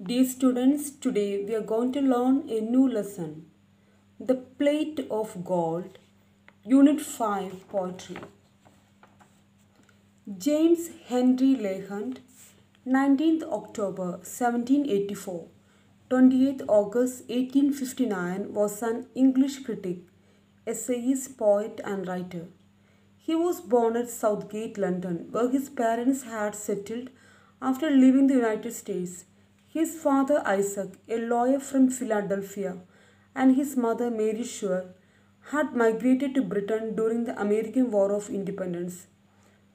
Dear students, today we are going to learn a new lesson. The Plate of Gold, Unit 5 Poetry. James Henry Leigh, 19th October 1784, 28th August 1859 was an English critic, essayist, poet and writer. He was born at Southgate, London, where his parents had settled after leaving the United States. His father, Isaac, a lawyer from Philadelphia, and his mother, Mary Sewell, had migrated to Britain during the American War of Independence.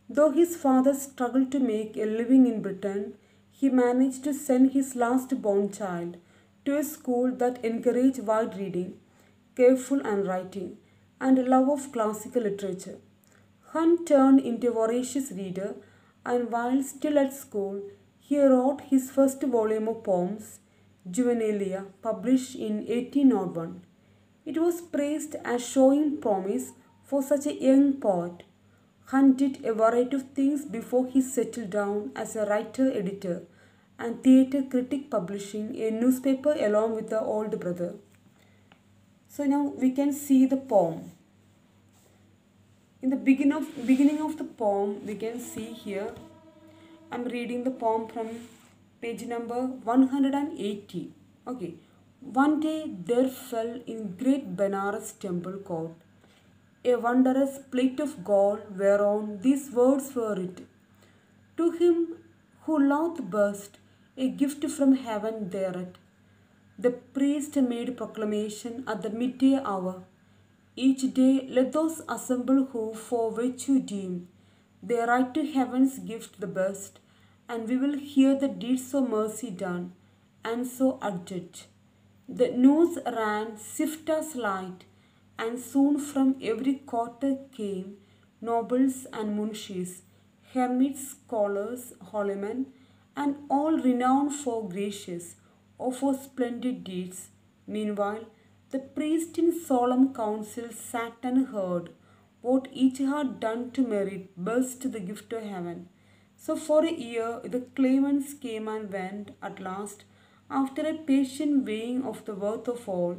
Though his father struggled to make a living in Britain, he managed to send his last born child to a school that encouraged wide reading, careful handwriting, and a love of classical literature. Hunt turned into a voracious reader, and while still at school, he wrote his first volume of poems, Juvenilia, published in 1801. It was praised as showing promise for such a young poet. Hunt did a variety of things before he settled down as a writer, editor, and theatre critic, publishing a newspaper along with the older brother. So now we can see the poem. In the beginning of the poem, we can see here, I'm reading the poem from page number 180. Okay. One day there fell in great Benares temple court a wondrous plate of gold whereon these words were written. To him who loved best, a gift from heaven thereat. The priest made proclamation at the midday hour. Each day let those assemble who for virtue deem their right to heaven's gift the best, and we will hear the deeds of mercy done, and so adjudge. The news ran swift as light, and soon from every quarter came nobles and munshis, hermits, scholars, holy men, and all renowned for gracious or for splendid deeds. Meanwhile, the priest in solemn council sat and heard what each had done to merit best the gift of heaven. So for a year the claimants came and went. At last, after a patient weighing of the worth of all,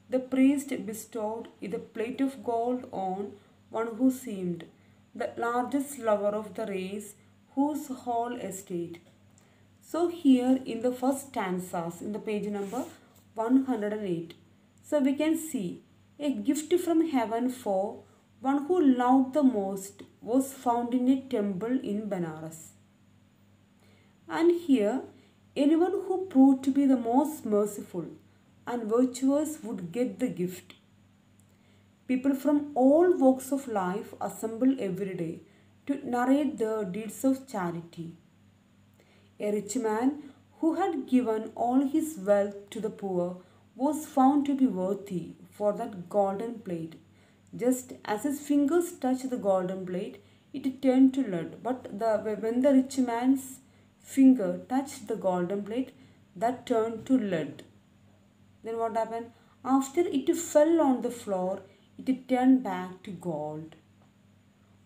the priest bestowed the plate of gold on one who seemed the largest lover of the race, whose whole estate. So here in the first stanzas, in the page number 108, so we can see a gift from heaven for one who loved the most was found in a temple in Benares. And here, anyone who proved to be the most merciful and virtuous would get the gift. People from all walks of life assemble every day to narrate their deeds of charity. A rich man who had given all his wealth to the poor was found to be worthy for that golden plate. Just as his fingers touched the golden plate, it turned to lead. When the rich man's finger touched the golden plate, that turned to lead. Then what happened? After it fell on the floor, it turned back to gold.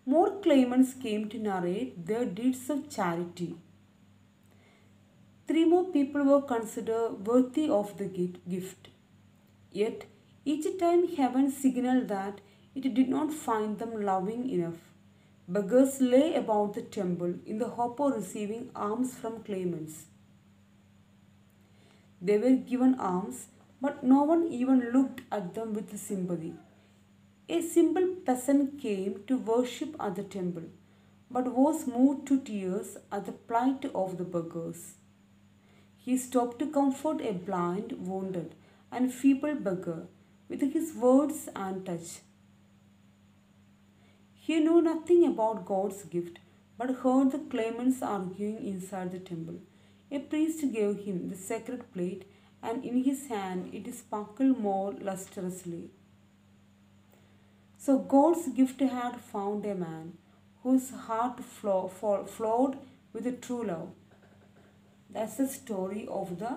More claimants came to narrate their deeds of charity. Three more people were considered worthy of the gift. Yet, each time heaven signaled that it did not find them loving enough. Beggars lay about the temple in the hope of receiving alms from claimants. They were given alms, but no one even looked at them with sympathy. A simple peasant came to worship at the temple, but was moved to tears at the plight of the beggars. He stopped to comfort a blind, wounded, and feeble beggar with his words and touch. He knew nothing about God's gift, but heard the claimants arguing inside the temple. A priest gave him the sacred plate, and in his hand it sparkled more lustrously. So God's gift had found a man whose heart flowed with true love. That's the story of the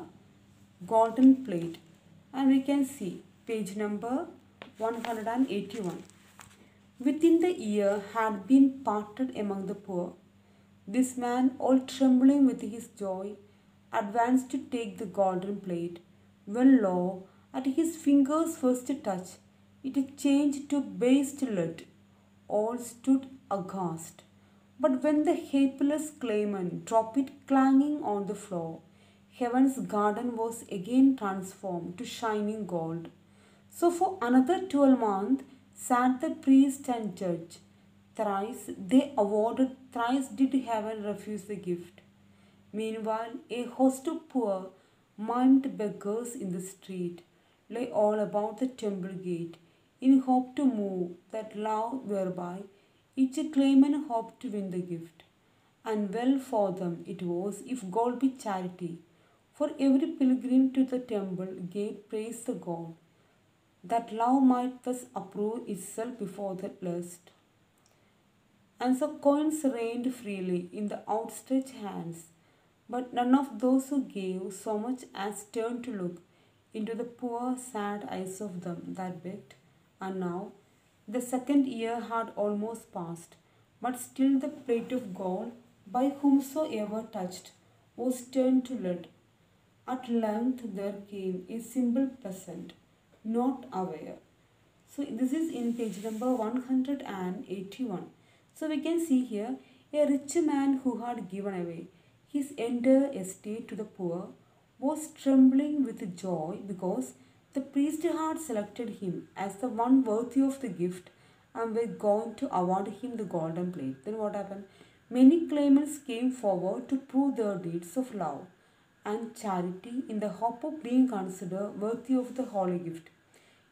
golden plate. And we can see page number 181. Within the year had been parted among the poor. This man, all trembling with his joy, advanced to take the golden plate, when lo, at his finger's first touch, it changed to based lead. All stood aghast. But when the helpless claimant dropped it clanging on the floor, heaven's garden was again transformed to shining gold. So for another 12 months sat the priest and judge. Thrice they awarded, thrice did heaven refuse the gift. Meanwhile, a host of poor, maimed beggars in the street lay all about the temple gate, in hope to move that love whereby each claimant hoped to win the gift. And well for them it was if gold be charity, for every pilgrim to the temple gate praised the God, that love might thus approve itself before the lust. And so coins rained freely in the outstretched hands, but none of those who gave so much as turned to look into the poor sad eyes of them that begged. And now the second year had almost passed, but still the plate of gold, by whomsoever touched, was turned to lead. At length there came a simple peasant, not aware. So this is in page number 181. So we can see here a rich man who had given away his entire estate to the poor was trembling with joy because the priest had selected him as the one worthy of the gift and were going to award him the golden plate. Then what happened? Many claimants came forward to prove their deeds of love and charity in the hope of being considered worthy of the holy gift.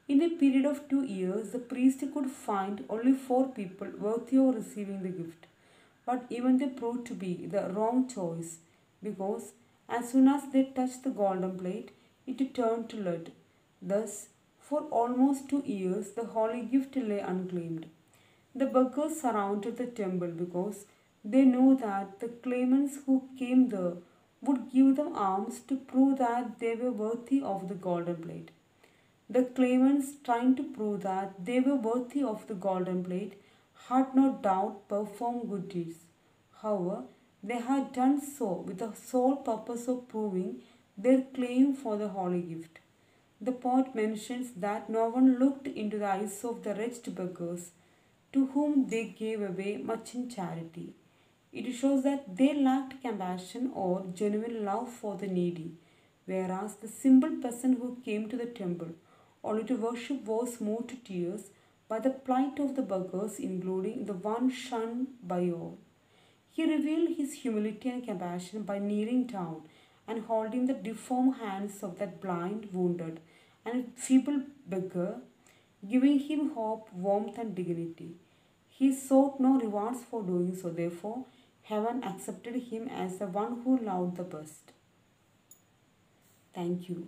In a period of 2 years, the priest could find only 4 people worthy of receiving the gift. But even they proved to be the wrong choice because as soon as they touched the golden plate, it turned to lead. Thus, for almost 2 years, the holy gift lay unclaimed. The beggars surrounded the temple because they knew that the claimants who came there would give them alms to prove that they were worthy of the golden plate. The claimants, trying to prove that they were worthy of the golden plate, had no doubt performed good deeds. However, they had done so with the sole purpose of proving their claim for the holy gift. The poet mentions that no one looked into the eyes of the wretched beggars, to whom they gave away much in charity. It shows that they lacked compassion or genuine love for the needy, whereas the simple person who came to the temple only to worship was moved to tears by the plight of the beggars, including the one shunned by all. He revealed his humility and compassion by kneeling down and holding the deformed hands of that blind, wounded, and feeble beggar, giving him hope, warmth, and dignity. He sought no rewards for doing so, therefore, heaven accepted him as the one who loved the best. Thank you.